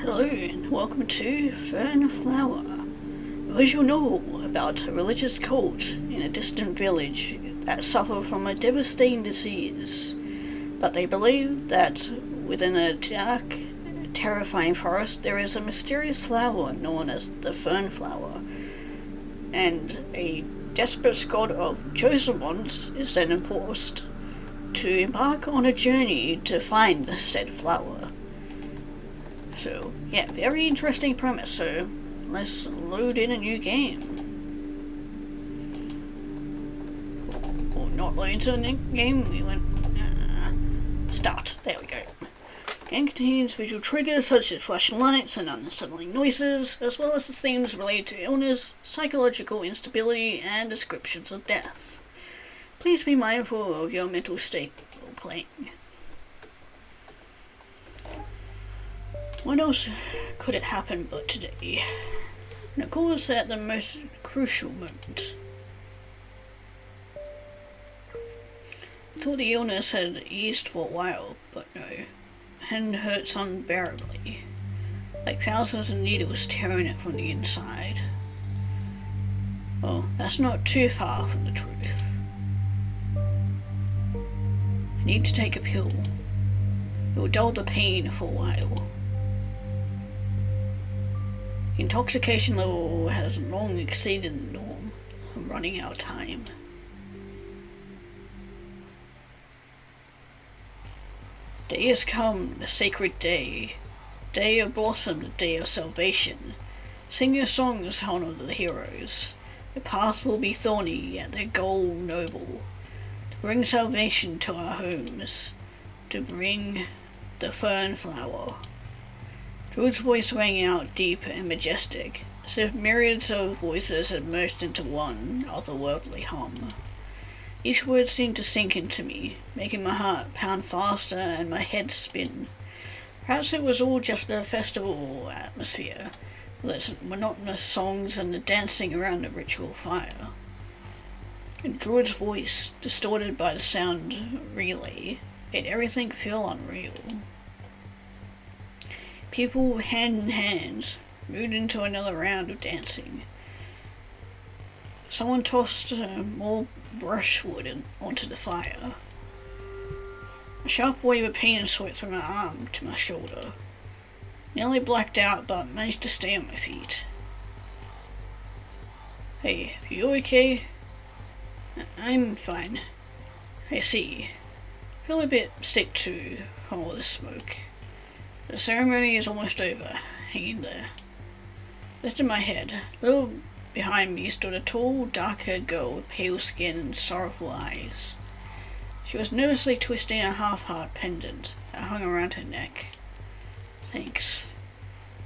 Hello and welcome to Fern Flower. As you know about a religious cult in a distant village that suffer from a devastating disease, but they believe that within a dark, terrifying forest there is a mysterious flower known as the Fern Flower, and a desperate squad of chosen ones is then enforced to embark on a journey to find said flower. So, yeah, very interesting premise, so let's load in a new game. Or not load into a new game, we went, start, there we go. Game contains visual triggers such as flashing lights and unsettling noises, as well as the themes related to illness, psychological instability, and descriptions of death. Please be mindful of your mental state while playing. When else could it happen but today? And of course at the most crucial moment. I thought the illness had eased for a while, but no. My hand hurts unbearably, like thousands of needles tearing it from the inside. Well, that's not too far from the truth. I need to take a pill. It will dull the pain for a while. The intoxication level has long exceeded the norm. I'm running out of time. Day has come, the sacred day. Day of blossom, the day of salvation. Sing your songs, honor the heroes. The path will be thorny, yet their goal noble. To bring salvation to our homes. To bring the Fern Flower. Drew's voice rang out deep and majestic, as if myriads of voices had merged into one otherworldly hum. Each word seemed to sink into me, making my heart pound faster and my head spin. Perhaps it was all just a festival atmosphere, with its monotonous songs and the dancing around the ritual fire. And Druid's voice, distorted by the sound relay, made everything feel unreal. People, hand in hand, moved into another round of dancing. Someone tossed more brushwood onto the fire. A sharp wave of pain swept from my arm to my shoulder. Nearly blacked out, but managed to stay on my feet. Hey, are you okay? I'm fine. I see. I feel a bit sick too from all this smoke. The ceremony is almost over. Hang in there. Lifted my head. A little behind me stood a tall, dark-haired girl with pale skin and sorrowful eyes. She was nervously twisting a half-heart pendant that hung around her neck. Thanks.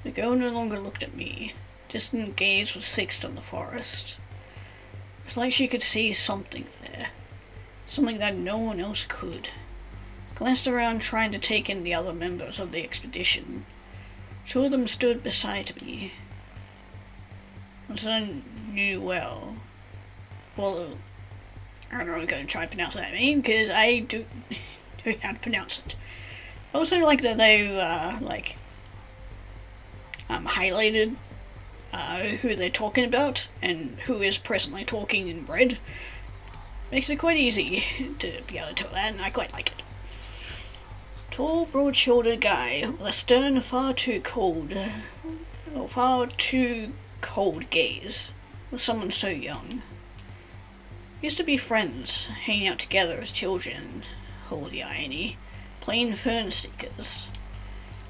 The girl no longer looked at me. Distant gaze was fixed on the forest. It was like she could see something there. Something that no one else could. Glanced around trying to take in the other members of the expedition. Two of them stood beside me. Once I knew well. Well, I'm not going to try to pronounce that name because I don't know how to pronounce it. I also like that they've highlighted who they're talking about and who is presently talking in red. Makes it quite easy to be able to tell that, and I quite like it. Tall, broad-shouldered guy with a stern, far too cold gaze with someone so young. Used to be friends, hanging out together as children, hold the irony, plain fern seekers.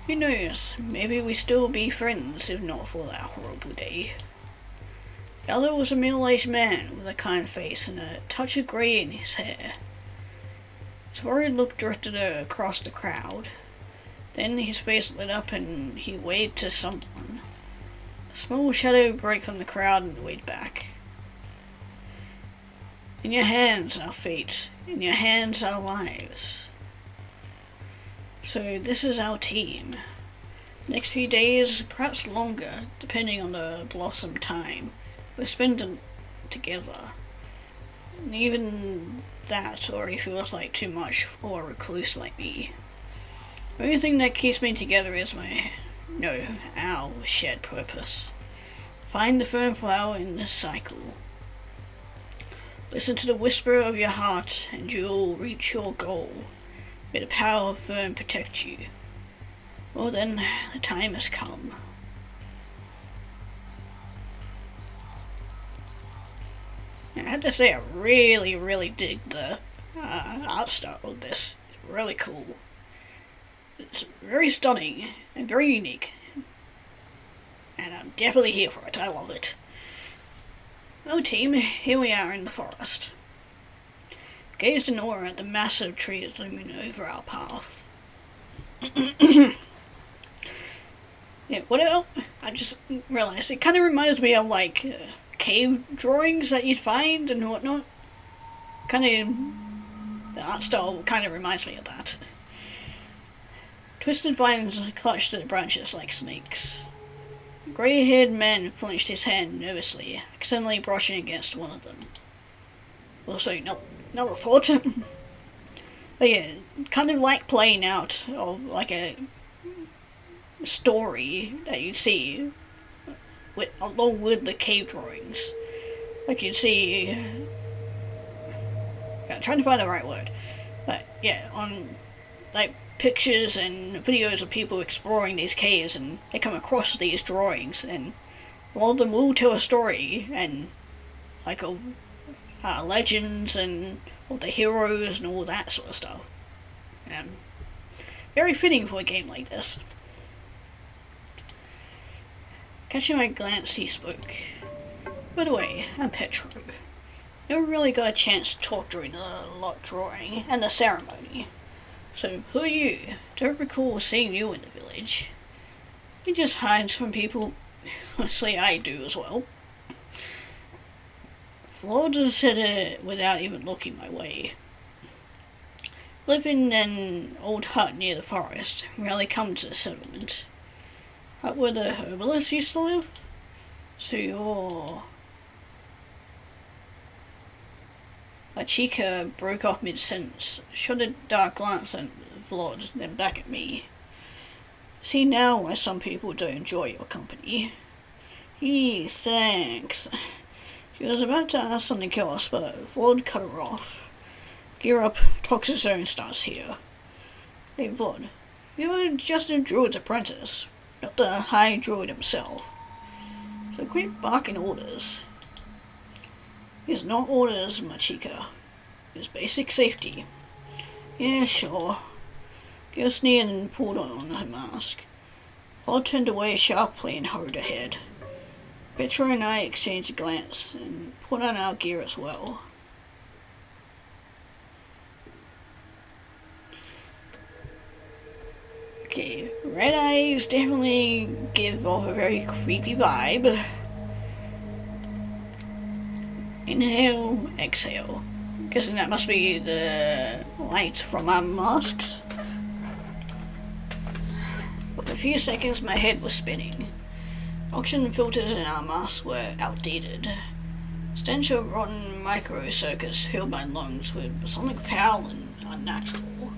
Who knows, maybe we still be friends if not for that horrible day. The other was a middle-aged man with a kind face and a touch of grey in his hair. His worried look drifted across the crowd. Then his face lit up and he waved to someone. A small shadow broke from the crowd and waved back. In your hands, our fate. In your hands, our lives. So this is our team. Next few days, perhaps longer, depending on the blossom time, we'll spend them together. And even that already feels like too much for a recluse like me. The only thing that keeps me together is my No, our shared purpose. Find the Fern Flower in this cycle. Listen to the whisper of your heart and you'll reach your goal. May the power of Fern protect you. Well then, the time has come. I have to say I really dig the art style of this. It's really cool. It's very stunning and very unique. And I'm definitely here for it. I love it. Well team, here we are in the forest. Gazed in awe at the massive trees looming over our path. Yeah, what else? I just realized it kind of reminds me of like cave drawings that you'd find and whatnot. Kind of, the art style kind of reminds me of that. Twisted vines clutched at the branches like snakes. A grey-haired man flinched his hand nervously, accidentally brushing against one of them. Also, not a thought. But yeah, kind of like playing out of like a story that you see along with the cave drawings. Like you'd see, I'm trying to find the right word, but yeah, on like pictures and videos of people exploring these caves, and they come across these drawings, and a lot of them will tell a story and like of legends and of the heroes and all that sort of stuff. Very fitting for a game like this. Catching my glance, he spoke. By the way, I'm Petro. Never really got a chance to talk during the lot drawing and the ceremony. So, who are you? Don't recall seeing you in the village. He just hides from people. Honestly, I do as well. Florida said it without even looking my way. Live in an old hut near the forest. Rarely come to the settlement. Hut where the herbalists used to live? So you're... My chica broke off mid-sentence, shot a dark glance at Vlad, then back at me. See now why some people don't enjoy your company. Thanks. She was about to ask something else, but Vlad cut her off. Gear up, Toxic Zone starts here. Hey Vlad, you're just a druid's apprentice, not the high druid himself. So quit barking orders. It's not orders, my chica. It's basic safety. Yeah, sure. Girl sneered and pulled on her mask. Vlad turned away sharply and hurried ahead. Petra and I exchanged a glance and put on our gear as well. Okay, red eyes definitely give off a very creepy vibe. Inhale, exhale. Guessing that must be the light from our masks. For a few seconds my head was spinning. Oxygen filters in our masks were outdated. Stench of rotten micro-circuits filled my lungs with something foul and unnatural.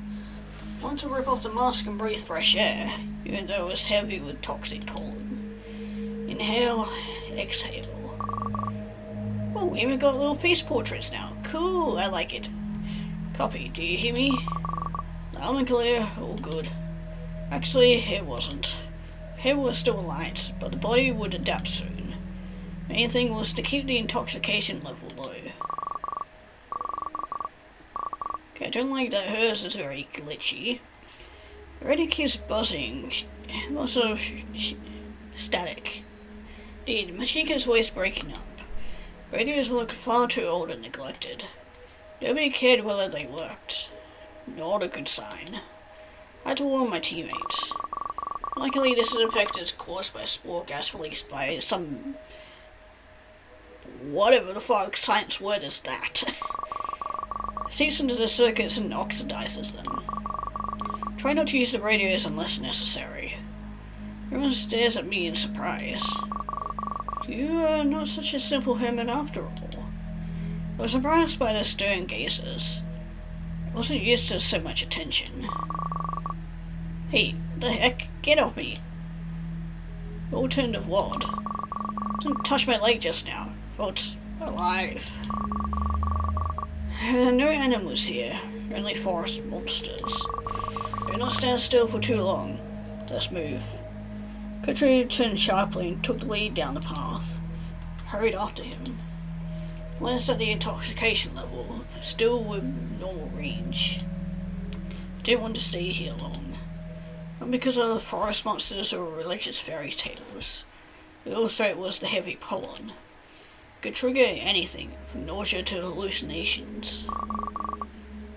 I wanted to rip off the mask and breathe fresh air, even though it was heavy with toxic pollen. Inhale, exhale. Oh, we even got little face portraits now. Cool, I like it. Copy, do you hear me? Loud and clear, all good. Actually, it wasn't. Hair was still light, but the body would adapt soon. Main thing was to keep the intoxication level low. Okay, I don't like that hers is very glitchy. The radio keeps buzzing, lots of static. Indeed, Machika's voice breaking up. Radios looked far too old and neglected. Nobody cared whether they worked. Not a good sign. I had to warn my teammates. Luckily, this effect is caused by spore gas released by some... whatever the fuck science word is that. Seeps into the circuits and oxidizes them. Try not to use the radios unless necessary. Everyone stares at me in surprise. You are not such a simple hermit after all. I was surprised by their stern gazes. I wasn't used to so much attention. Hey, what the heck? Get off me. all turned of blood. Didn't touch my leg just now. Felt alive. There are no animals here, only forest monsters. Do not stand still for too long. Let's move. Petrie turned sharply and took the lead down the path. Hurried after him. Glanced at the intoxication level, still with normal range. I didn't want to stay here long. Not because of the forest monsters or religious fairy tales. The real threat was the heavy pollen. It could trigger anything, from nausea to hallucinations.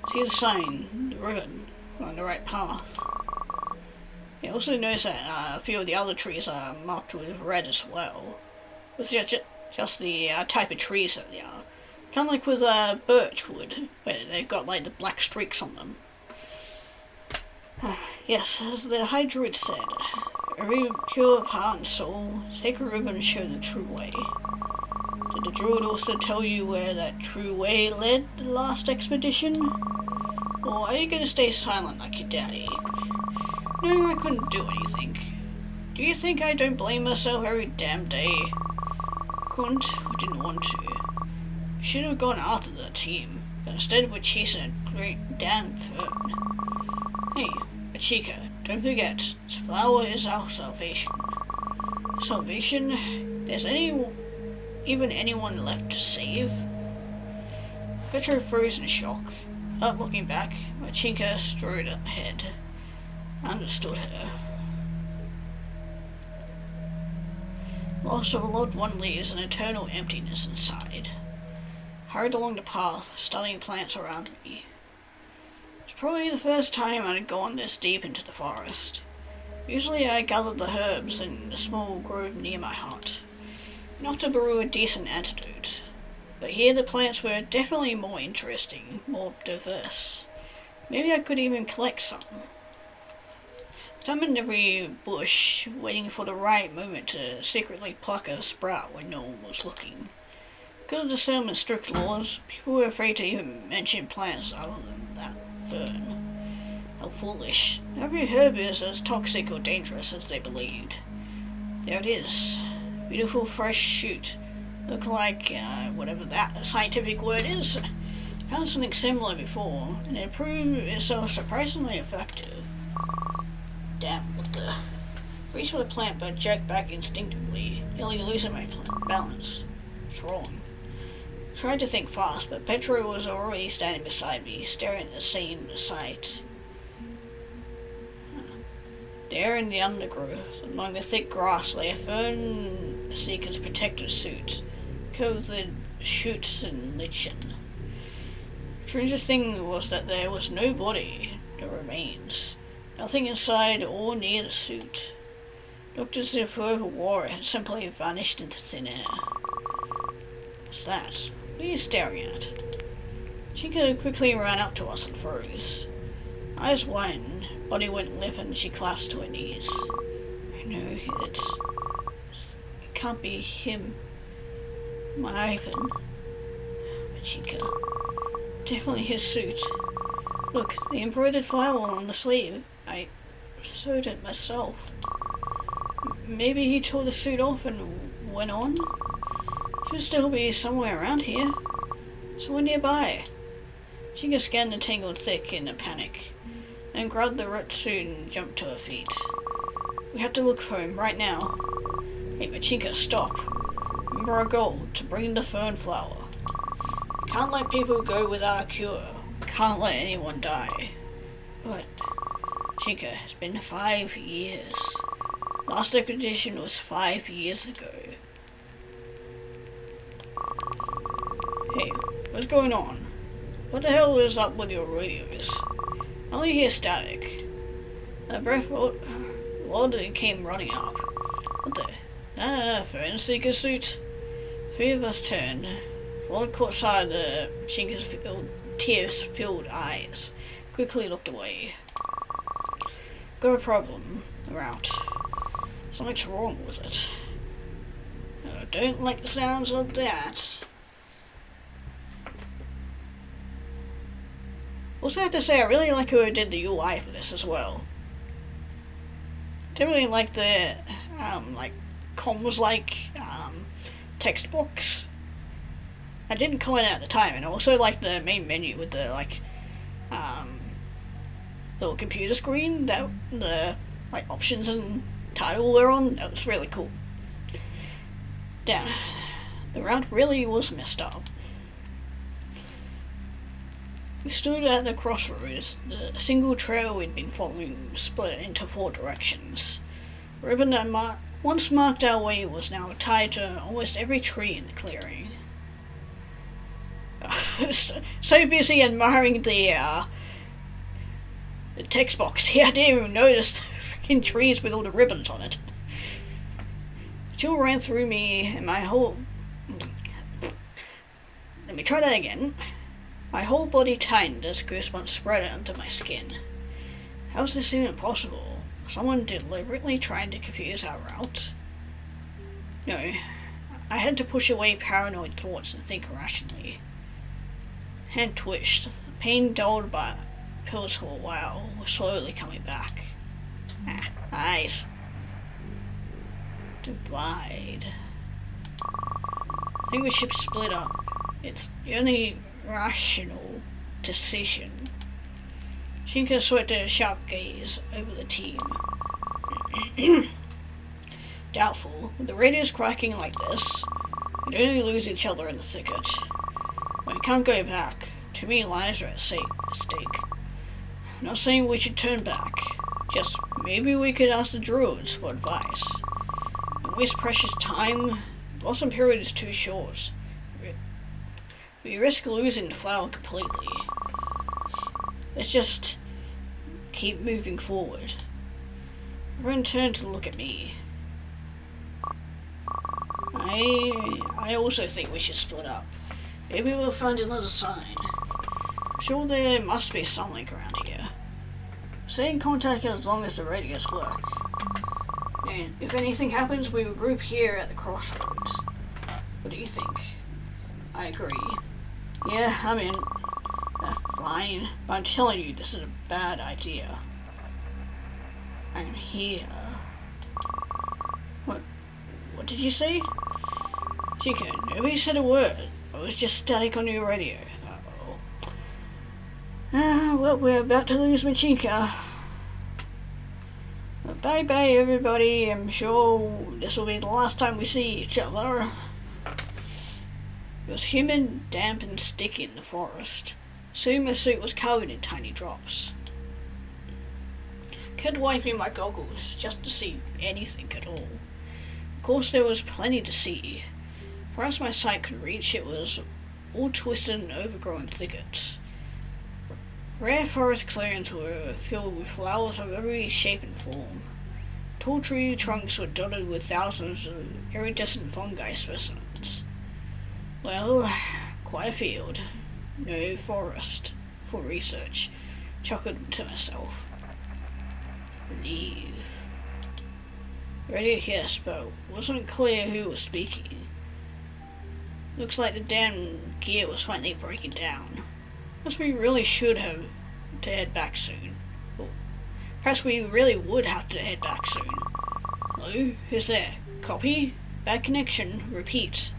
See the sign, the ribbon, we're on the right path. You also notice that a few of the other trees are marked with red as well. It's just the type of trees that they are. Kind of like with birch wood, where they've got like the black streaks on them. Yes, as the High Druid said, every pure of heart and soul, sacred ribbons show the true way. Did the Druid also tell you where that true way led the last expedition? Or are you going to stay silent like your daddy? No, I couldn't do anything. Do you think I don't blame myself every damn day? Couldn't or didn't want to. Should have gone after the team, but instead we're chasing a great damn fern. Hey, Chica, don't forget, this flower is our salvation. Salvation? There's even anyone left to save? Petro froze in shock. Not looking back, Machinka strode ahead. I understood her. Lost of a loved one leaves an eternal emptiness inside. Hurried along the path, studying plants around me. It's probably the first time I'd gone this deep into the forest. Usually I gathered the herbs in the small grove near my hut, enough to brew a decent antidote. But here the plants were definitely more interesting, more diverse. Maybe I could even collect some. Examined every bush, waiting for the right moment to secretly pluck a sprout when no one was looking. Because of the settlement's strict laws, people were afraid to even mention plants other than that fern. How foolish. Every herb is as toxic or dangerous as they believed. There it is. Beautiful fresh shoot. Look like, whatever that scientific word is. Found something similar before, and it proved itself surprisingly effective. Damn, what the... Reached for the plant but jerked back instinctively, nearly losing my balance. What's wrong? Tried to think fast, but Petro was already standing beside me, staring at the same sight. There in the undergrowth, among the thick grass, lay a fern seeker's protective suit, covered with shoots and lichen. The strangest thing was that there was no body, no remains, nothing inside or near the suit. Looked as if whoever wore it had simply vanished into thin air. What's that? What are you staring at? Chica quickly ran up to us and froze. Eyes widened, body went limp, and she collapsed to her knees. I know, it can't be him. My Ivan. Chica. Definitely his suit. Look, the embroidered flower on the sleeve. I sewed it myself. Maybe he tore the suit off and went on? Should still be somewhere around here. Somewhere nearby. Chica scanned the tangled thick in a panic, and grabbed the ripped suit and jumped to her feet. We have to look for him right now. Hey, Machinka, stop. Remember our goal, to bring the Fern Flower. Can't let people go without a cure. Can't let anyone die. But, Machinka, it's been 5 years. Last expedition was 5 years ago. Hey, what's going on? What the hell is up with your radios? I only hear static. A breath Lord came running up. What the? Fern Seeker suit. 3 of us turned. Ford caught sight of the Chinka's tears-filled eyes. Quickly looked away. Got a problem. We're out. Something's wrong with it. I don't like the sounds of that. Also, I have to say, I really like who did the UI for this as well. Definitely like the, comms like text box. I didn't comment at the time, and I also like the main menu with the little computer screen that the options and title were on. That was really cool. Damn, the route really was messed up. We stood at the crossroads. The single trail we'd been following split into 4 directions. The ribbon that once marked our way was now tied to almost every tree in the clearing. So busy admiring the text box here, I didn't even notice the freaking trees with all the ribbons on it. The chill ran through me, and my whole... Let me try that again. My whole body tightened as goosebumps spread under my skin. How is this even possible? Someone deliberately trying to confuse our route? No, I had to push away paranoid thoughts and think rationally. Hand twitched, pain dulled by pills for a while, was slowly coming back. Eyes. Divide. I think we should split up. It's the only rational decision. Shinka swept a sharp gaze over the team. Doubtful. With the radios cracking like this, we'd only lose each other in the thicket. We can't go back. Too many lives are at stake. I'm not saying we should turn back. Just maybe we could ask the druids for advice. And waste precious time. Blossom period is too short. We risk losing the flower completely. Let's just keep moving forward. Everyone turned to look at me. I also think we should split up. Maybe we'll find another sign. I'm sure there must be something around here. Stay in contact as long as the radios work. And if anything happens, we will group here at the crossroads. What do you think? I agree. Yeah, I'm in. Fine, but I'm telling you, this is a bad idea. I'm here. What did you say? Chica, nobody said a word. I was just static on your radio. Uh-oh. Well, we're about to lose Machika. Bye-bye, everybody. I'm sure this will be the last time we see each other. It was humid, damp, and sticky in the forest. Soon my suit was covered in tiny drops. I kept wiping my goggles just to see anything at all. Of course, there was plenty to see. Far as my sight could reach, it was all twisted and overgrown thickets. Rare forest clearings were filled with flowers of every shape and form. Tall tree trunks were dotted with thousands of iridescent fungi specimens. Well, quite a field. No forest for research. Chuckled to myself. Leave. Radio hissed, but wasn't clear who was speaking. Looks like the damn gear was finally breaking down. Guess we really should have to head back soon. Or perhaps we really would have to head back soon. Hello? Who's there? Copy? Bad connection. Repeat.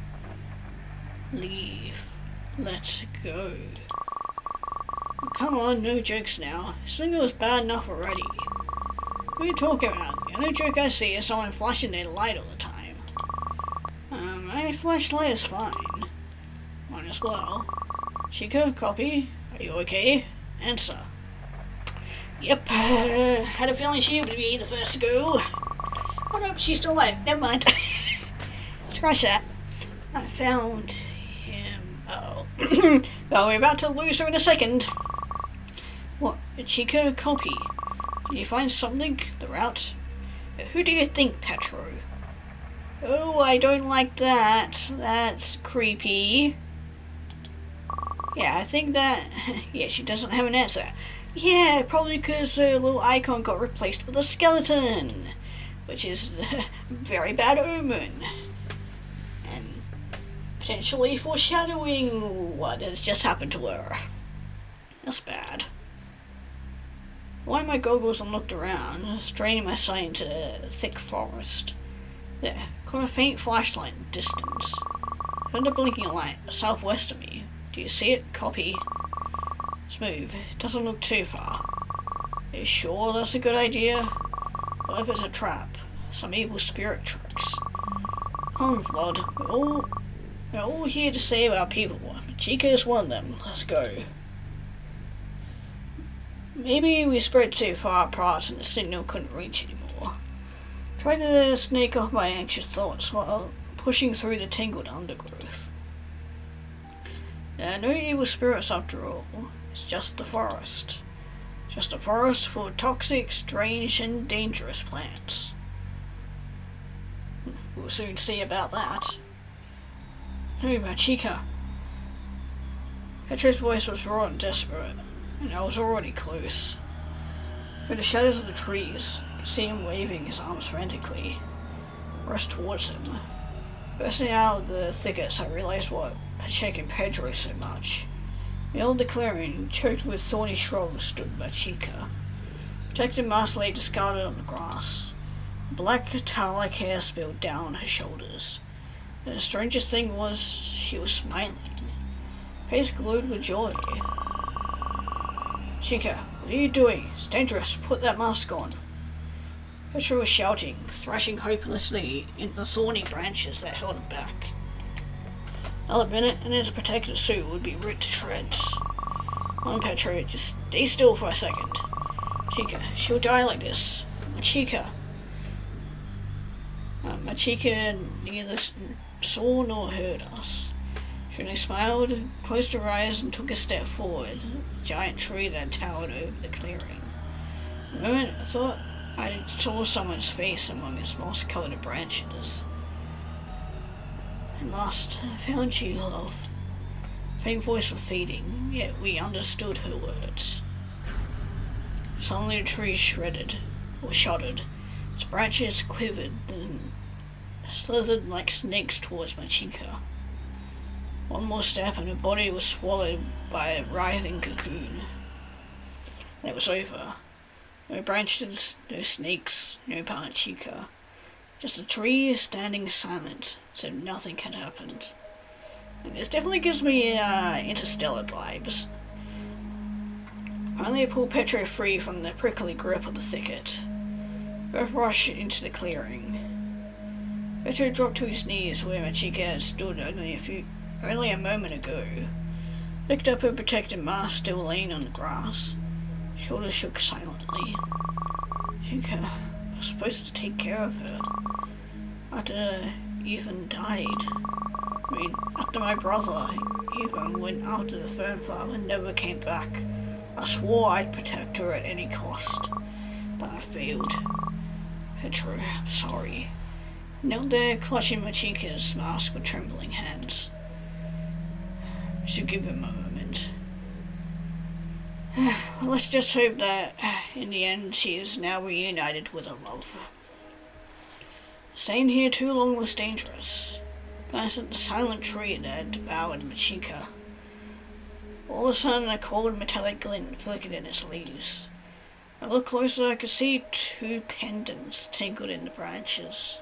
Leave. Let's go. Come on, no jokes now. The signal is bad enough already. What are you talking about? The only joke I see is someone flashing their light all the time. My flashlight is fine. Mine as well. Chica, copy. Are you okay? Answer. Yep. Had a feeling she would be the first to go. Oh no, she's still alive. Never mind. Scratch that. I found him. Oh. Well, we're about to lose her in a second. What? Chica, copy. Did you find something? The route? Who do you think, Petro? Oh, I don't like that. That's creepy. Yeah, I think that... Yeah, she doesn't have an answer. Yeah, probably because her little icon got replaced with a skeleton. Which is a very bad omen. And potentially foreshadowing what has just happened to her. That's bad. I lined my goggles and looked around, straining my sight into the thick forest. There, caught a faint flashlight in the distance. Found a blinking light southwest of me. Do you see it? Copy. Smooth. It doesn't look too far. Are you sure that's a good idea? What if it's a trap? Some evil spirit tricks? Come on, Vlad. We're all here to save our people. Chica is one of them. Let's go. Maybe we spread too far apart and the signal couldn't reach anymore. Tried to snake off my anxious thoughts while pushing through the tangled undergrowth. There are no evil spirits after all. It's just the forest. Just a forest full of toxic, strange, and dangerous plants. We'll soon see about that. No, my Chica. Petra's voice was raw and desperate, and I was already close. Through the shadows of the trees, I could see him waving his arms frantically. I rushed towards him. Bursting out of the thickets, I realized what had shaken Pedro so much. Beyond the clearing, choked with thorny shrubs, stood my Chica. Protective mask lay discarded on the grass. Black towel-like hair spilled down her shoulders. And the strangest thing was, she was smiling. Face glowed with joy. Chica, what are you doing? It's dangerous. Put that mask on. Petra was shouting, thrashing hopelessly in the thorny branches that held him back. Another minute, and his protective suit would be ripped to shreds. Come on, Petra, just stay still for a second. Chica, she'll die like this. My Chica. My Chica neither saw nor heard us. She only smiled, closed her eyes, and took a step forward, a giant tree that towered over the clearing. For a moment, I thought I saw someone's face among its moss-coloured branches. At last, I found you, love. Faint voice was fading, yet we understood her words. Suddenly the tree shredded, or shuddered. Its branches quivered, then slithered like snakes towards my Chica. One more step and her body was swallowed by a writhing cocoon. And it was over. No branches, no snakes, no part of Chica. Just a tree standing silent, as if nothing had happened. And this definitely gives me interstellar vibes. Finally I pulled Petra free from the prickly grip of the thicket. Both rushed into the clearing. Petra dropped to his knees where my Chica had stood only a moment ago. Picked up her protective mask still laying on the grass. Shoulders shook silently. Chica, I was supposed to take care of her. After Ethan died. After my brother, Ethan went after the Fern Flower and never came back. I swore I'd protect her at any cost. But I failed. Petra, I'm sorry. Knelt there, clutching my Chica's mask with trembling hands. I should give him a moment. Well, let's just hope that, in the end, she is now reunited with her love. Staying here too long was dangerous. Glanced at the silent tree that had devoured my Chica. All of a sudden, a cold metallic glint flickered in its leaves. I looked closer, I could see two pendants tangled in the branches.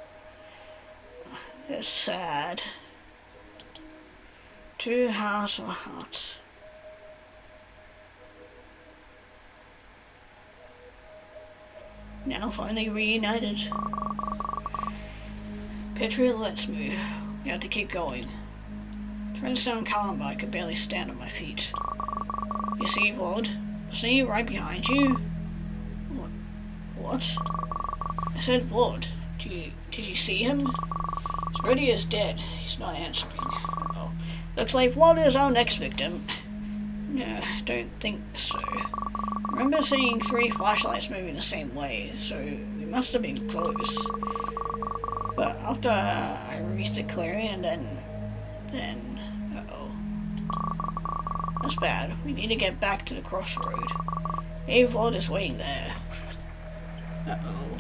They're sad. Two halves of a heart. Now finally reunited. Petra, let's move. We have to keep going. Trying to sound calm, but I could barely stand on my feet. You see, Vlad? Wasn't he right behind you? What? I said, Vlad. Did you see him? His Brody is dead. He's not answering. Uh-oh. Looks like Vlad is our next victim. No, don't think so. I remember seeing 3 flashlights moving the same way, so we must have been close. But after I reached the clearing and then, uh-oh. That's bad. We need to get back to the crossroad. Maybe Vlad is waiting there. Uh-oh.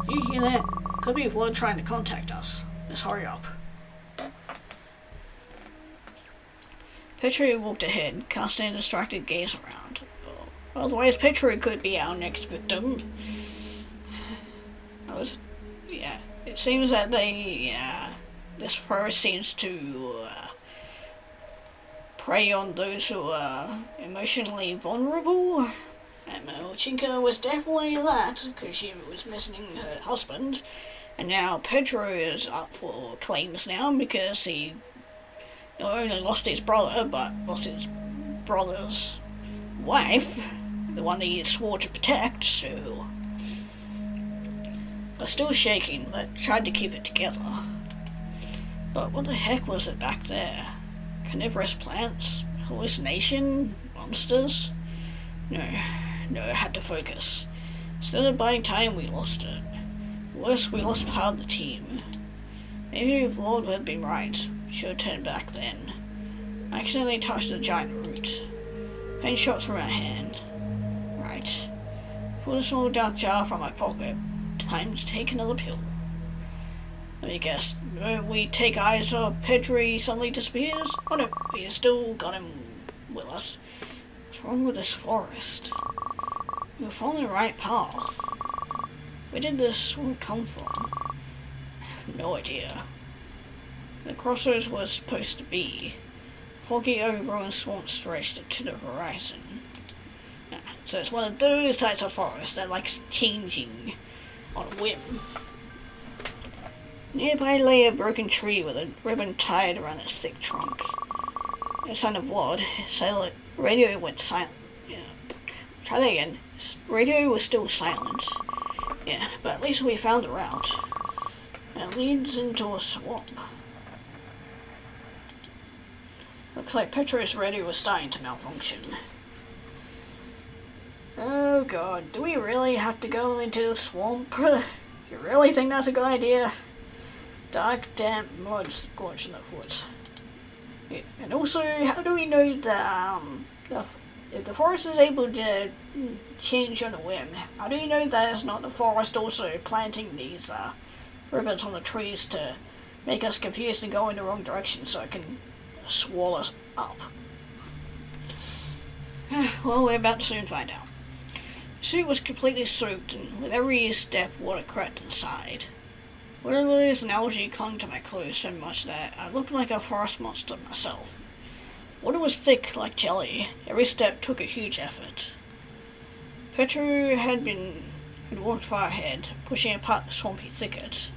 Do you hear that? Could be Vlad trying to contact us. Let's hurry up. Petra walked ahead, casting a distracted gaze around. Oh. Otherwise, Petra could be our next victim. It seems that this forest seems to prey on those who are emotionally vulnerable. And Chinka was definitely that, because she was missing her husband. And now Pedro is up for claims now because he not only lost his brother, but lost his brother's wife, the one he swore to protect, so I was still shaking, but tried to keep it together. But what the heck was it back there? Carnivorous plants? Hallucination? Monsters? No, I had to focus. Instead of buying time, we lost it. Worse, we lost part of the team. Maybe if Lord had been right, should have turned back then. I accidentally touched a giant root. Pain shot through my hand. Right. Pulled a small dark jar from my pocket. Time to take another pill. Let me guess, we take eyes off Pedro suddenly disappears? Oh no, we still got him with us. What's wrong with this forest? We were following the right path. Where did this swamp come from? I have no idea. The crossroads was supposed to be. Foggy, overgrown swamp stretched to the horizon. So it's one of those types of forest that likes changing on a whim. Nearby lay a broken tree with a ribbon tied around its thick trunk. No sign of Lord. Radio went silent. Yeah. Try that again. Radio was still silent. Yeah, but at least we found the route. And it leads into a swamp. Looks like Petro's radio was starting to malfunction. Oh god, do we really have to go into the swamp? You really think that's a good idea? Dark, damp mud scorching the foot. Yeah. And also, how do we know that if the forest is able to change on a whim, how do you know that it's not the forest also planting these ribbons on the trees to make us confused and go in the wrong direction so it can swallow us up? Well, we're about to soon find out. The suit was completely soaked, and with every step water crept inside. Water lilies and algae clung to my clothes so much that I looked like a forest monster myself. Water was thick like jelly. Every step took a huge effort. Petru had walked far ahead, pushing apart the swampy thicket.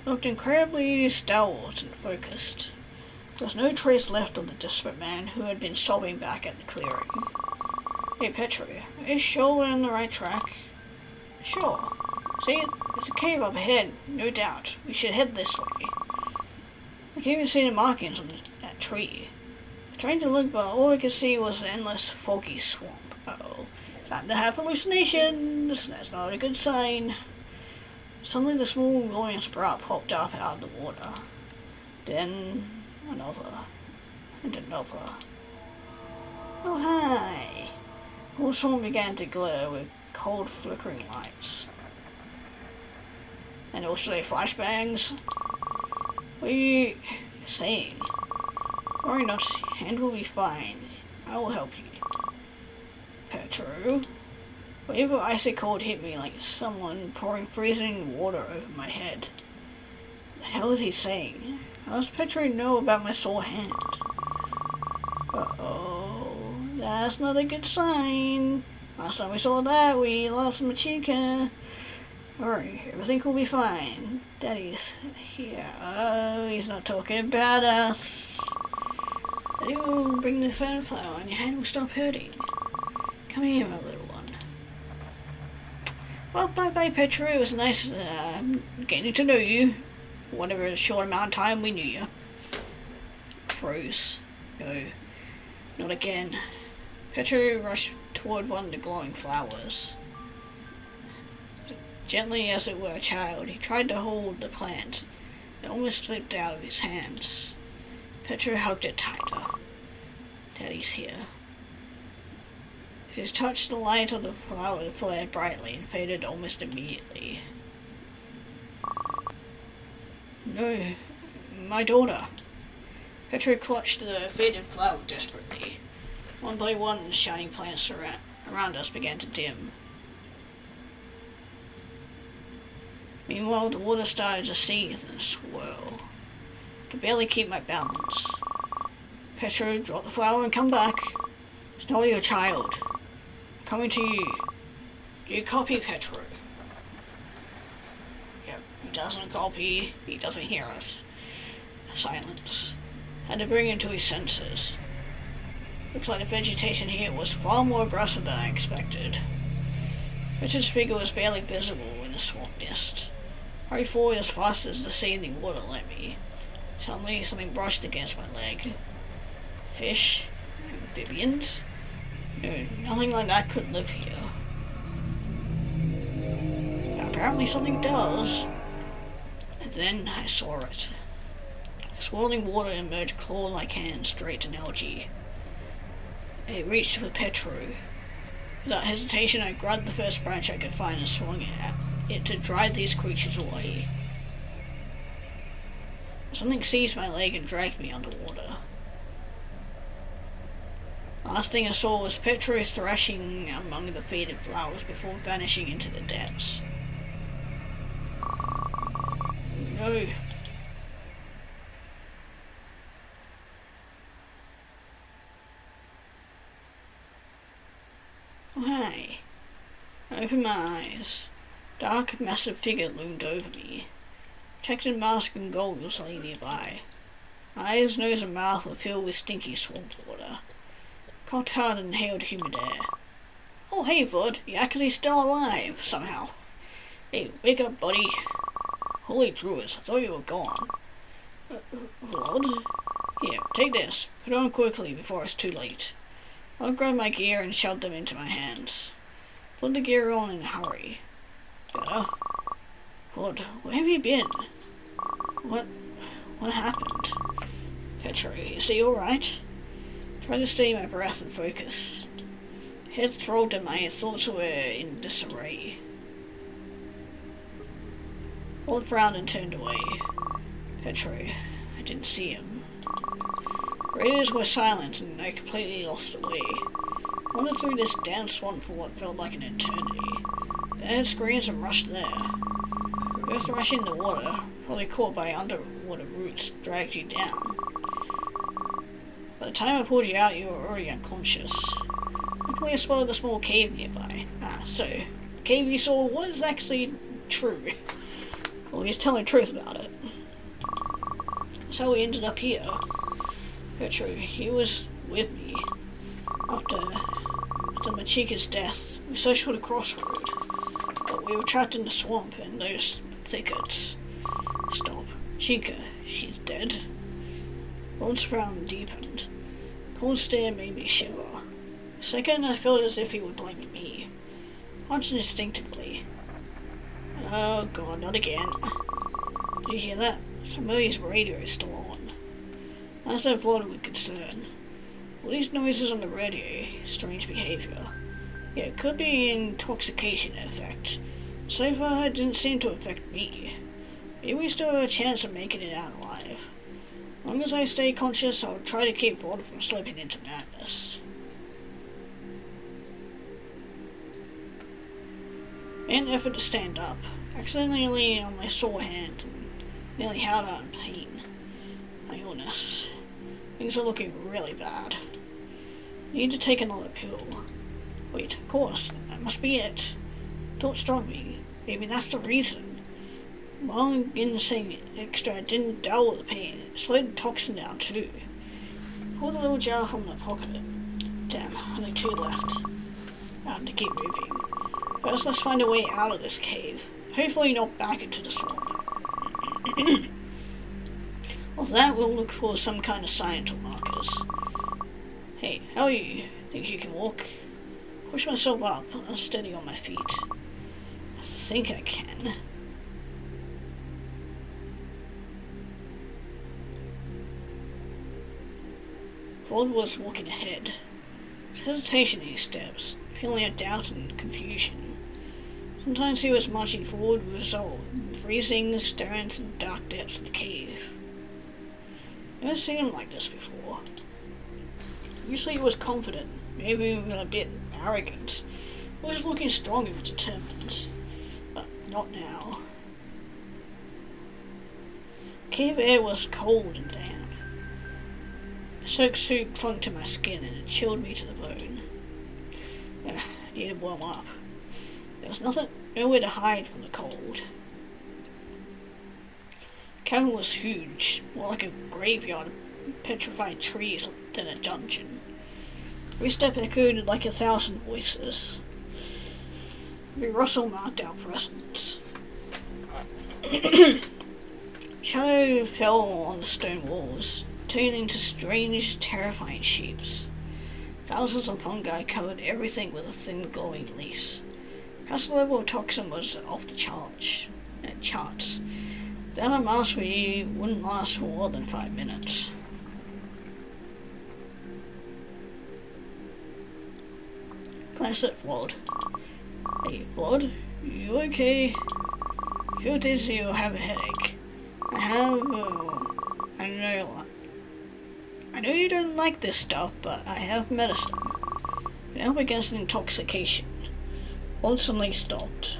He looked incredibly stalwart and focused. There was no trace left of the desperate man who had been sobbing back at the clearing. Hey Petru, are you sure we're on the right track? Sure. See, there's a cave up ahead, no doubt. We should head this way. I can even see the markings on that tree. I tried to look, but all I could see was an endless foggy swamp. Uh-oh. Time to have hallucinations. That's not a good sign. Suddenly the small glowing sprout popped up out of the water. Then another. And another. Oh hi. The whole swamp began to glare with cold flickering lights. And also flashbangs. What are you saying? Worry not, hand will be fine. I will help you. Petro? Wave of icy cold hit me like someone pouring freezing water over my head. What the hell is he saying? How does Petro know about my sore hand? Uh-oh. That's not a good sign. Last time we saw that, we lost Machika. Alright, everything will be fine. Daddy's here. Oh, he's not talking about us. Daddy will bring the Fern Flower and your hand will stop hurting. Come here, my little one. Well, bye-bye, Petra. It was nice getting to know you. Whatever short amount of time we knew you. Froze. No, not again. Petra rushed toward one of the glowing flowers. Gently as it were a child, he tried to hold the plant. It almost slipped out of his hands. Petra hugged it tighter. Daddy's here. With his touch, the light of the flower flared brightly and faded almost immediately. No, my daughter. Petra clutched the faded flower desperately. One by one, the shining plants around us began to dim. Meanwhile, the water started to seethe and swirl. I could barely keep my balance. Petro, drop the flower and come back. It's not your child. I'm coming to you. Do you copy, Petro? Yep, he doesn't copy. He doesn't hear us. Silence. Had to bring him to his senses. Looks like the vegetation here was far more aggressive than I expected. Richard's figure was barely visible in the swamp mist. Hurried forward as fast as the seething water let me. Suddenly, something brushed against my leg. Fish? Amphibians? No, nothing like that could live here. Apparently something does. And then I saw it. Swirling water emerged claw-like hands draped in algae. I reached for Petro. Without hesitation, I grabbed the first branch I could find and swung at it to drive these creatures away. Something seized my leg and dragged me underwater. Last thing I saw was Petro thrashing among the faded flowers before vanishing into the depths. No. Oh, hi. I opened my eyes. A dark, massive figure loomed over me. Protected mask and goggles lay nearby. Eyes, nose, and mouth were filled with stinky swamp water. Coughed hard and inhaled humid air. Oh, hey, Vod, you're actually still alive, somehow. Hey, wake up, buddy. Holy druids, I thought you were gone. Vod? Here, take this. Put it on quickly before it's too late. I grabbed my gear and shoved them into my hands. Put the gear on in a hurry. Better? Vod, where have you been? What happened? Petro, is he alright? Tried to steady my breath and focus. Head throbbed and my thoughts were in disarray. Vod frowned and turned away. Petro, I didn't see him. Raiders were silent and I completely lost the way. Wandered through this damn swamp for what felt like an eternity. Then I heard screams and rushed there. We were thrashing in the water, probably caught by underwater roots, dragged you down. By the time I pulled you out, you were already unconscious. Luckily I spotted a small cave nearby. So, the cave you saw was actually true. Well, he's telling the truth about it. That's how we ended up here. Petro, he was with me. After Machika's death, we searched for the crossroad, but we were trapped in the swamp and those thickets. Stop. Chica, she's dead. Rod's frown deepened. Cold stare made me shiver. A second, I felt as if he would blame me. Hunched instinctively. Oh god, not again. Did you hear that? Somebody's radio is still on. I said Vod with concern. All these noises on the radio, strange behaviour. Yeah, it could be an intoxication effect. So far, it didn't seem to affect me. Maybe we still have a chance of making it out alive. As long as I stay conscious, I'll try to keep Vod from slipping into madness. In an effort to stand up, accidentally leaned on my sore hand and nearly howled out in pain. My illness. Things are looking really bad. I need to take another pill. Wait, of course, that must be it. Don't struck me. Maybe that's the reason. While I'm getting something extra, I didn't dull the pain. It slowed the toxin down too. Pulled a little jar from my pocket. Damn, only 2 left. I have to keep moving. First, let's find a way out of this cave. Hopefully not back into the swamp. Well, that we'll look for some kind of signs or markers. Hey, how are you? Think you can walk? Push myself up, unsteady on my feet. I think I can. Vod was walking ahead. His hesitation in his steps, feeling of doubt and confusion. Sometimes he was marching forward with resolve, freezing, staring into the dark depths of the cave. I've never seen him like this before. Usually he was confident, maybe even a bit arrogant. He was looking strong and determined. But not now. cave air was cold and damp. The soaked soup clung to my skin and it chilled me to the bone. I needed to warm up. There was nowhere to hide from the cold. The cavern was huge, more like a graveyard of petrified trees than a dungeon. Every step echoed like 1,000 voices. Every rustle marked our presence. Shadow fell on the stone walls, turning into strange, terrifying shapes. Thousands of fungi covered everything with a thin, glowing lace. Perhaps the level of toxin was off the charts. Without a mask, we wouldn't last for more than 5 minutes. Glanced at Vlad. Hey, Vlad, you okay? I feel dizzy or have a headache. I know you don't like this stuff, but I have medicine. It can help against intoxication. Vlad suddenly stopped.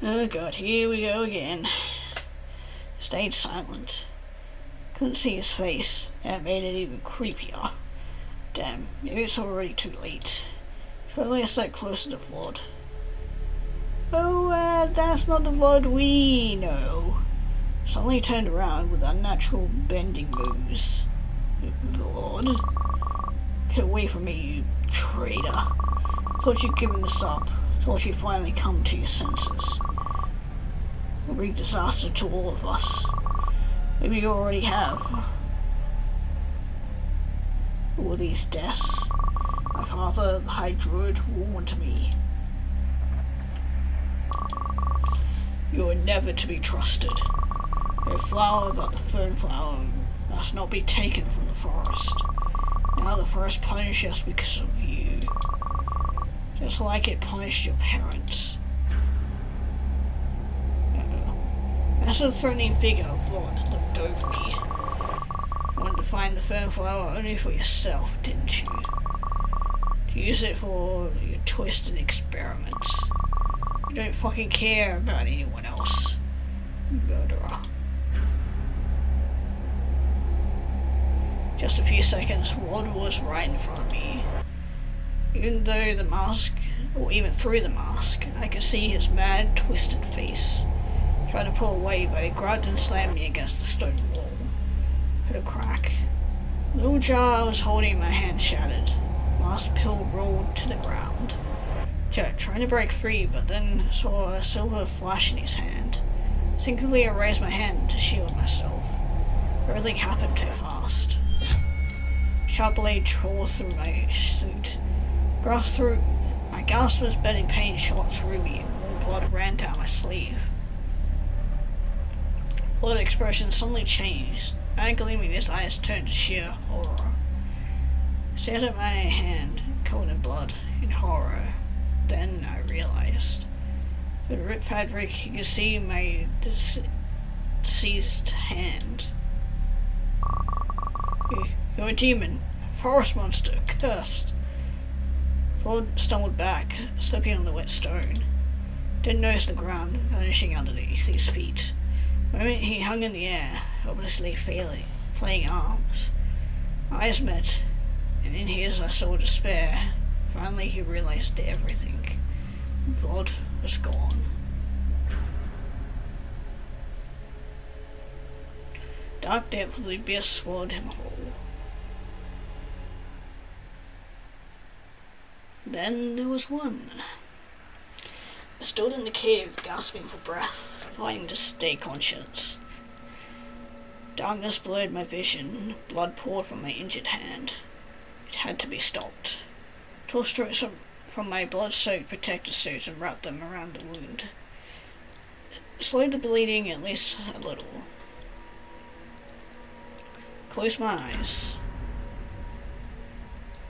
Oh god, here we go again. Stayed silent. Couldn't see his face. That made it even creepier. Damn, maybe it's already too late. Probably I sat closer to Vlad. Oh, that's not the Vlad we know. Suddenly turned around with unnatural bending moves. Vlad? Get away from me, you traitor. Thought you'd given this up. Thought you'd finally come to your senses. It'll bring disaster to all of us. Maybe you already have. All these deaths. My father, the High Druid, warned me. You are never to be trusted. Your flower, but the Fern Flower must not be taken from the forest. Now the forest punishes us because of you. Just like it punished your parents. Massive threatening figure of Vlad looked over me. You wanted to find the Fern Flower only for yourself, didn't you? To use it for your twisted experiments. You don't fucking care about anyone else. Murderer. Just a few seconds, Vlad was right in front of me. Even through the mask, I could see his mad, twisted face. Tried to pull away, but he grabbed and slammed me against the stone wall. Heard a crack. The little jar I was holding in my hand shattered. Last pill rolled to the ground. Jack trying to break free, but then saw a silver flash in his hand. Instinctively I raised my hand to shield myself. Everything happened too fast. Sharp blade tore through my suit. I gasped as burning pain shot through me and more blood ran down my sleeve. Blood expression suddenly changed. Eye gleaming, his eyes turned to sheer horror. I stared at my hand, covered in blood, in horror. Then I realized. Through the ripped fabric, you could see my deceased hand. You're a demon, a forest monster, cursed. Vlad stumbled back, slipping on the wet stone. Didn't notice the ground, vanishing underneath his feet. The moment he hung in the air, helplessly flailing arms. Our eyes met, and in his I saw despair. Finally he realized everything. Vlad was gone. Dark depth of the abyss swallowed him whole. Then there was one. I stood in the cave, gasping for breath, fighting to stay conscious. Darkness blurred my vision, blood poured from my injured hand. It had to be stopped. I tore strips from my blood-soaked protective suit and wrapped them around the wound. It slowed the bleeding at least a little. Closed my eyes.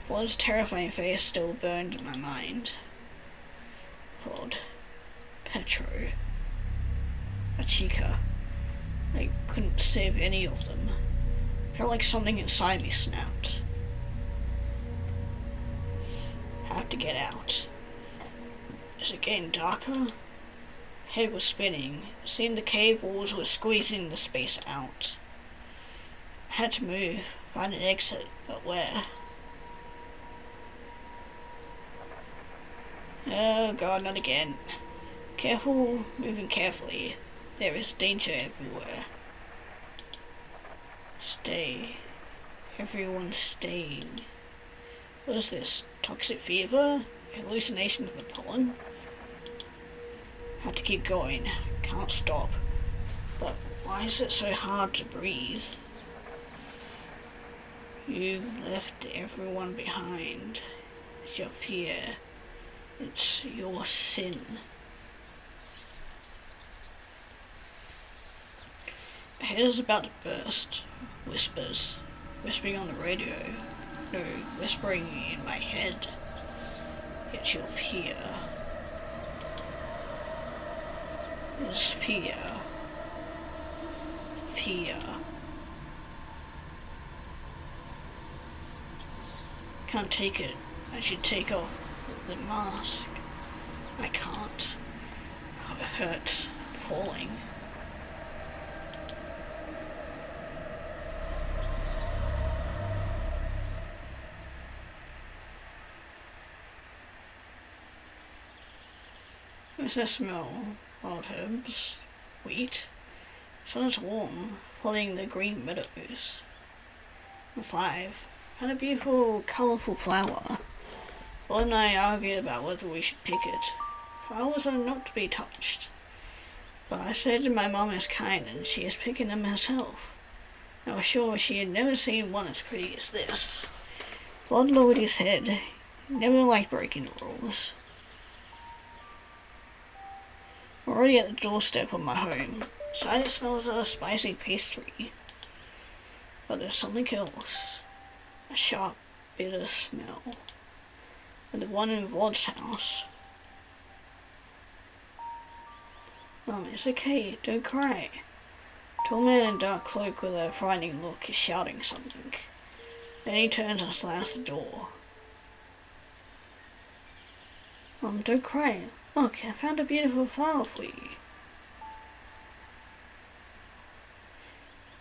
Vlad's terrifying face still burned in my mind. Vlad. Petro. Achika. I couldn't save any of them. It felt like something inside me snapped. Have to get out. Is it getting darker? head was spinning. It seemed the cave walls were squeezing the space out. I had to move, find an exit, but where? Oh god, not again. Careful, moving carefully. There is danger everywhere. Stay. Everyone's staying. What is this? Toxic fever? Hallucination of the pollen? Have to keep going. Can't stop. But why is it so hard to breathe? You left everyone behind. It's your fear. It's your sin. My head is about to burst. Whispers. Whispering on the radio. No, whispering in my head. It's your fear. It's fear. Fear. Can't take it. I should take off the mask. I can't. It hurts. Falling. What's that smell? Wild herbs? Wheat? Sun is warm, flooding the green meadows. And 5. Found a beautiful, colourful flower. Rod and I argued about whether we should pick it. Flowers are not to be touched. But I said my mum is kind and she is picking them herself. I was sure she had never seen one as pretty as this. Rod lowered his head. He never liked breaking the rules. We're already at the doorstep of my home. Inside it smells of a spicy pastry. But there's something else. A sharp, bitter smell. And the one in Vlod's house. Mum, it's okay, don't cry. A tall man in a dark cloak with a frightening look is shouting something. Then he turns and slams the door. Mum, don't cry. Look, I found a beautiful flower for you.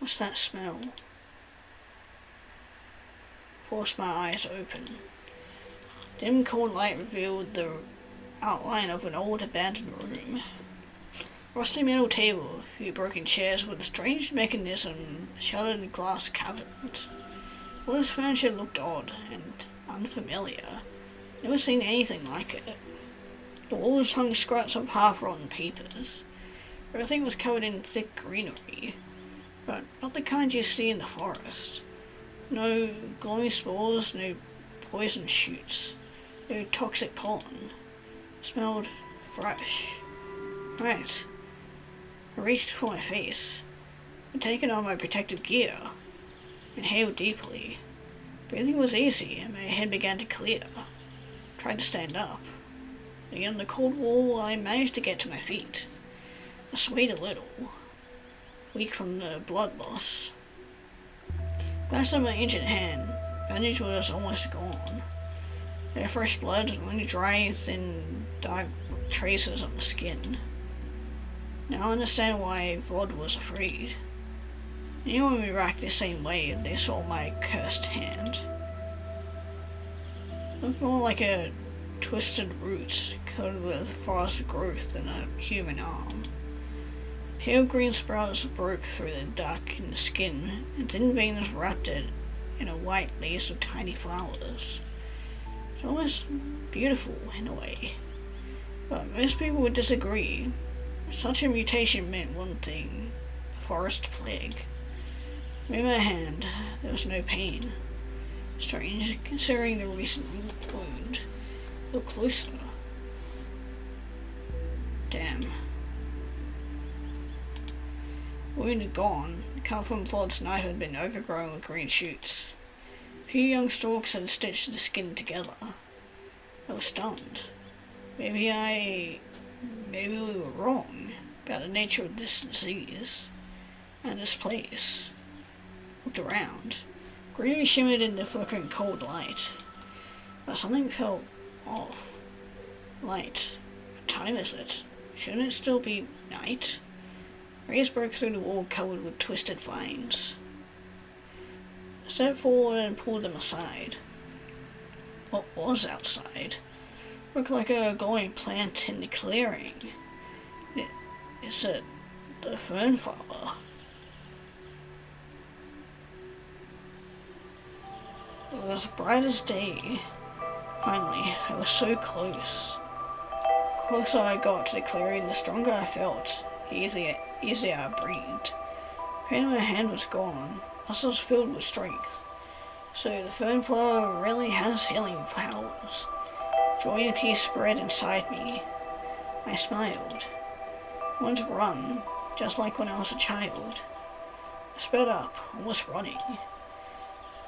What's that smell? Forced my eyes open. Dim cold light revealed the outline of an old abandoned room. Rusty metal table, a few broken chairs with a strange mechanism, a shattered glass cabinet. All this furniture looked odd and unfamiliar. Never seen anything like it. The walls hung scraps of half-rotten papers. Everything was covered in thick greenery, but not the kind you see in the forest. No glowing spores, no poison shoots, no toxic pollen. It smelled fresh. Right. I reached for my face. I'd taken on my protective gear. Inhaled deeply. Breathing was easy, and my head began to clear. Tried to stand up. Again, on the cold wall, I managed to get to my feet. I swayed a little, weak from the blood loss. Glanced at my injured hand. Bandage was almost gone. No fresh blood, only dry, thin, dark traces on the skin. Now I understand why Vod was afraid. Anyone would react the same way if they saw my cursed hand. It looked more like a twisted root covered with forest growth than a human arm. Pale green sprouts broke through the dark in the skin, and thin veins wrapped it in a white lace of tiny flowers. It's almost beautiful in a way, but most people would disagree. Such a mutation meant one thing: the forest plague. In my hand, there was no pain. Strange, considering the recent wound. Look closer. Damn. Wound had gone. The cut from Vlod's knife had been overgrown with green shoots. A few young stalks had stitched the skin together. I was stunned. Maybe we were wrong about the nature of this disease and this place. Looked around. Greenery shimmered in the flickering cold light. But something felt off. Light. What time is it? Shouldn't it still be night? Rays broke through the wall covered with twisted vines. I stepped forward and pulled them aside. What was outside looked like a glowing plant in the clearing. Is it the Fern Flower? It was bright as day. Finally, I was so close. The closer I got to the clearing, the stronger I felt, the easier I breathed. Pain in my hand was gone. I was filled with strength. So the Fern Flower really has healing powers. Joy and peace spread inside me. I smiled. I wanted to run, just like when I was a child. I sped up, almost running.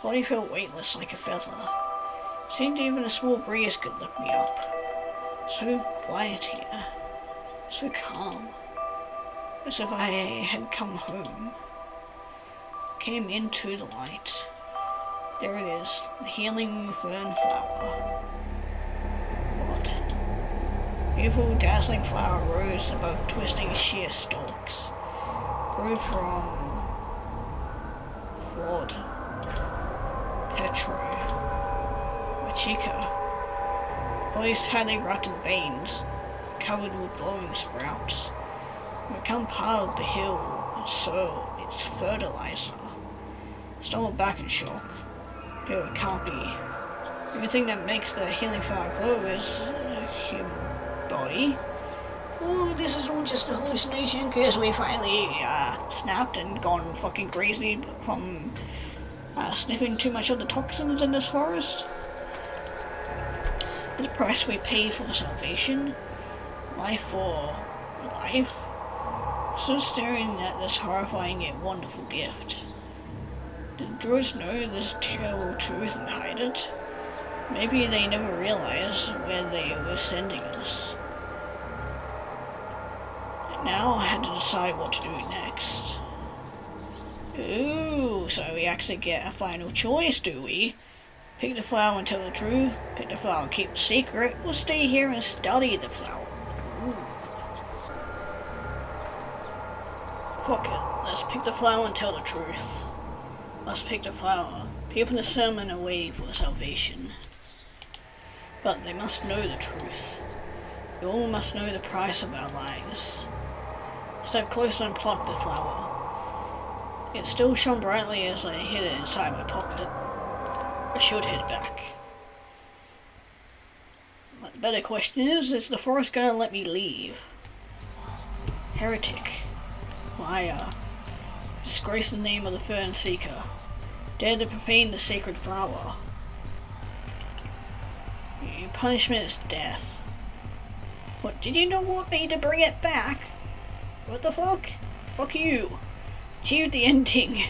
Body felt weightless like a feather. Seemed even a small breeze could lift me up. So quiet here. So calm. As if I had come home. Came into the light. There it is, the healing Fern Flower. What? Beautiful, dazzling flower rose above twisting sheer stalks. Grew from Fraud, Petro, Machika. Body's tightly wrapped in veins, covered with glowing sprouts. Become part of the hill, its soil, its fertilizer. Stumbled back in shock. No, it can't be. The only thing that makes the healing flower glow is the human body. Oh, this is all just a hallucination because we finally snapped and gone fucking crazy from sniffing too much of the toxins in this forest. The price we pay for salvation, life for life. Still staring at this horrifying yet wonderful gift. Did the druids know this terrible truth and hide it? Maybe they never realized where they were sending us. And now I had to decide what to do next. Ooh, so we actually get a final choice, do we? Pick the flower and tell the truth, pick the flower and keep the secret, or stay here and study the flower. Ooh. Fuck it, let's pick the flower and tell the truth. Let's pick the flower. People in the settlement are waiting for salvation. But they must know the truth. We all must know the price of our lives. Step closer and pluck the flower. It still shone brightly as I hid it inside my pocket. I should head back. But the better question is the forest gonna let me leave? Heretic. Liar. Disgrace the name of the Fern Seeker. Dare to profane the sacred flower. Your punishment is death. What, did you not want me to bring it back? What the fuck? Fuck you. Achieved the ending.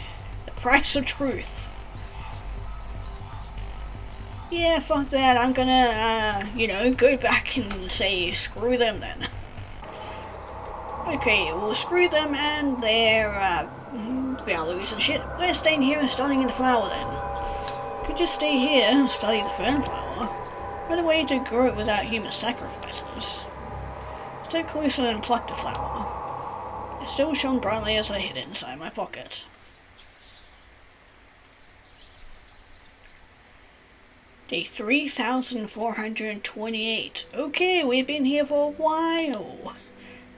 The price of truth. Yeah, fuck that. I'm gonna, go back and say screw them then. Okay, well, screw them and their, values and shit. We're staying here and studying the flower then. Could just stay here and study the Fern Flower. Find a way to grow it without human sacrifices. Step closer and pluck the flower. It still shone brightly as I hid it inside my pocket. Day 3428. Okay, we've been here for a while.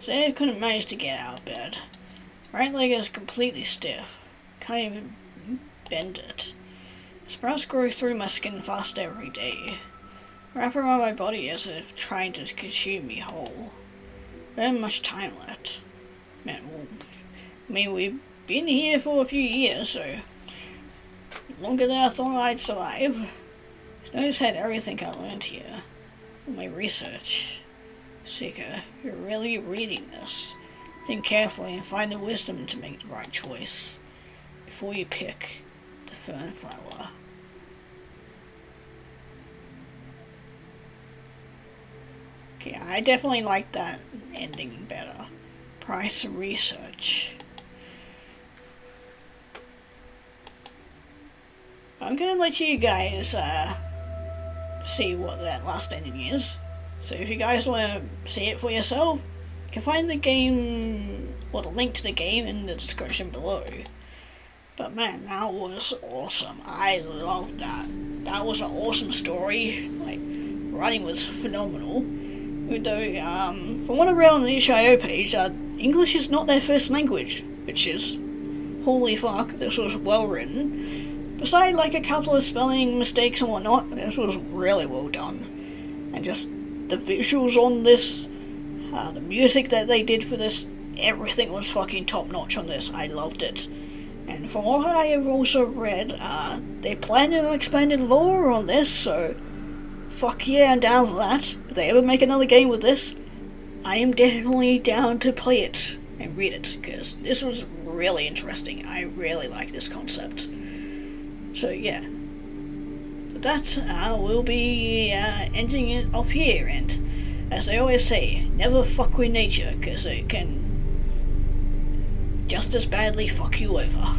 Today I couldn't manage to get out of bed. Right leg is completely stiff. Can't even bend it. Sprouts grow through my skin fast every day. Wrap around my body as if trying to consume me whole. There ain't much time left. We've been here for a few years, so longer than I thought I'd survive. Snow's had everything I learned here. All my research. Seeker, you're really reading this. Think carefully and find the wisdom to make the right choice. Before you pick the Fern Flower. Okay, I definitely like that ending better. Price of research. I'm gonna let you guys see what that last ending is. So if you guys want to see it for yourself, can find the game, or the link to the game in the description below. But man, that was awesome. I loved that. That was an awesome story. Like, writing was phenomenal. Though, from what I read on the itch.io page, English is not their first language, which is, holy fuck, this was well written. Besides, like, a couple of spelling mistakes and whatnot, this was really well done. And just the visuals on this, the music that they did for this, everything was fucking top notch on this. I loved it. And from what I have also read, they plan to expand the lore on this, so fuck yeah, I'm down for that. If they ever make another game with this, I am definitely down to play it and read it, because this was really interesting. I really like this concept. So yeah, that will be ending it off here, and as they always say, never fuck with nature, because it can just as badly fuck you over.